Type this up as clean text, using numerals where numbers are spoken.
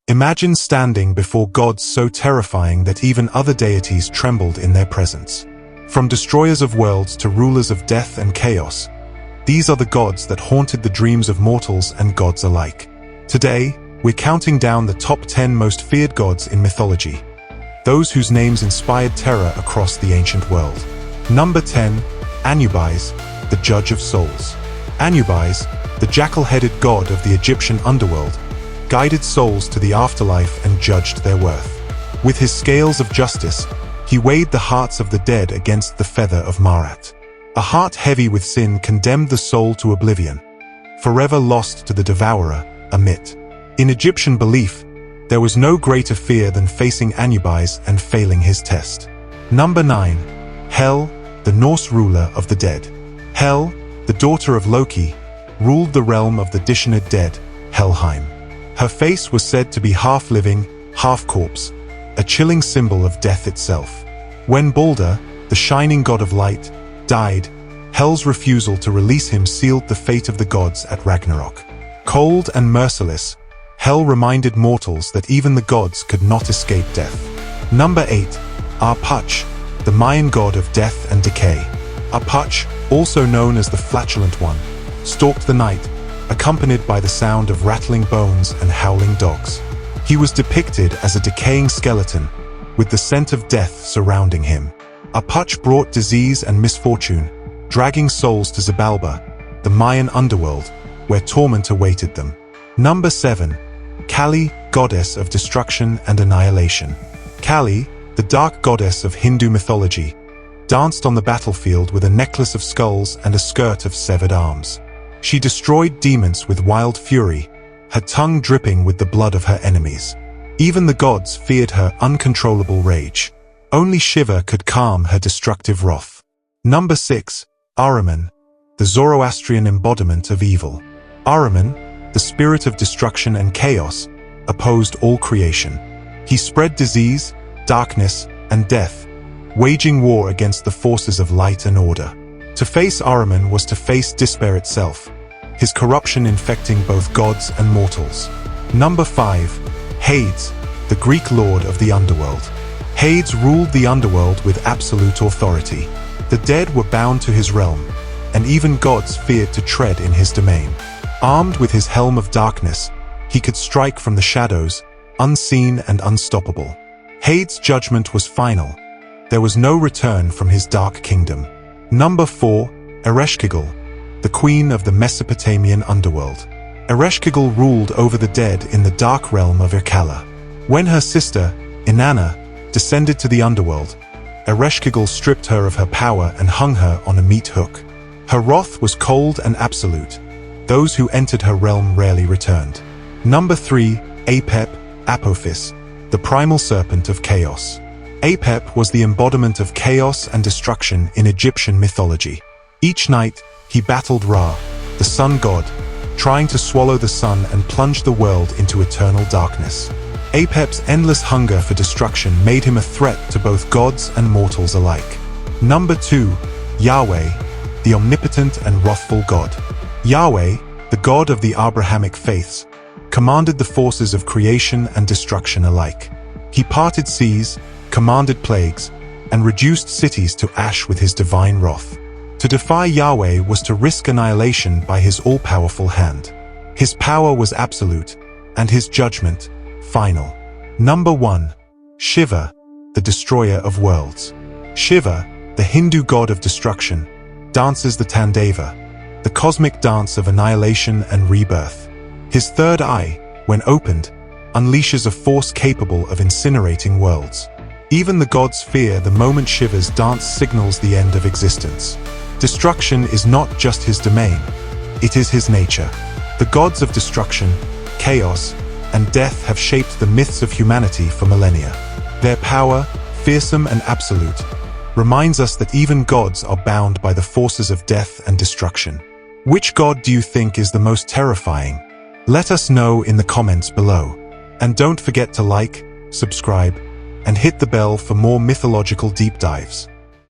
Imagine standing before gods so terrifying that even other deities trembled in their presence. From destroyers of worlds to rulers of death and chaos, these are the gods that haunted the dreams of mortals and gods alike. Today, we're counting down the top 10 most feared gods in mythology, those whose names inspired terror across the ancient world. Number 10. Anubis, the Judge of Souls. Anubis, the jackal-headed god of the Egyptian underworld, guided souls to the afterlife and judged their worth. With his scales of justice, he weighed the hearts of the dead against the feather of Marat. A heart heavy with sin condemned the soul to oblivion, forever lost to the devourer, a myth. In Egyptian belief, there was no greater fear than facing Anubis and failing his test. Number 9. Hel, the Norse ruler of the dead. Hel, the daughter of Loki, ruled the realm of the Dishonored dead, Helheim. Her face was said to be half living, half corpse, a chilling symbol of death itself. When Balder, the shining god of light, died, Hel's refusal to release him sealed the fate of the gods at Ragnarok. Cold and merciless, Hel reminded mortals that even the gods could not escape death. Number 8. Arpuch, the Mayan god of death and decay. Arpuch, also known as the Flatulent One, stalked the night, accompanied by the sound of rattling bones and howling dogs. He was depicted as a decaying skeleton, with the scent of death surrounding him. Arpuch brought disease and misfortune, dragging souls to Xibalba, the Mayan underworld, where torment awaited them. Number 7. Kali, goddess of destruction and annihilation. Kali, the dark goddess of Hindu mythology, danced on the battlefield with a necklace of skulls and a skirt of severed arms. She destroyed demons with wild fury, her tongue dripping with the blood of her enemies. Even the gods feared her uncontrollable rage. Only Shiva could calm her destructive wrath. Number 6. Ahriman, the Zoroastrian embodiment of evil. Ahriman, the spirit of destruction and chaos, opposed all creation. He spread disease, darkness, and death, waging war against the forces of light and order. To face Ahriman was to face despair itself, his corruption infecting both gods and mortals. Number 5. Hades, the Greek lord of the underworld. Hades ruled the underworld with absolute authority. The dead were bound to his realm, and even gods feared to tread in his domain. Armed with his helm of darkness, he could strike from the shadows, unseen and unstoppable. Hades' judgment was final. There was no return from his dark kingdom. Number 4. Ereshkigal, the queen of the Mesopotamian underworld. Ereshkigal ruled over the dead in the dark realm of Irkalla. When her sister, Inanna, descended to the underworld, Ereshkigal stripped her of her power and hung her on a meat hook. Her wrath was cold and absolute. Those who entered her realm rarely returned. Number 3. Apep, Apophis, the primal serpent of chaos. Apep was the embodiment of chaos and destruction in Egyptian mythology. Each night, he battled Ra, the sun god, trying to swallow the sun and plunge the world into eternal darkness. Apep's endless hunger for destruction made him a threat to both gods and mortals alike. Number 2. Yahweh, the Omnipotent and Wrathful God. Yahweh, the god of the Abrahamic faiths, commanded the forces of creation and destruction alike. He parted seas, commanded plagues, and reduced cities to ash with his divine wrath. To defy Yahweh was to risk annihilation by his all-powerful hand. His power was absolute, and his judgment, final. Number 1. Shiva, the destroyer of worlds. Shiva, the Hindu god of destruction, dances the Tandava, the cosmic dance of annihilation and rebirth. His third eye, when opened, unleashes a force capable of incinerating worlds. Even the gods fear the moment Shiva's dance signals the end of existence. Destruction is not just his domain, it is his nature. The gods of destruction, chaos, and death have shaped the myths of humanity for millennia. Their power, fearsome and absolute, reminds us that even gods are bound by the forces of death and destruction. Which god do you think is the most terrifying? Let us know in the comments below. And don't forget to like, subscribe, and hit the bell for more mythological deep dives.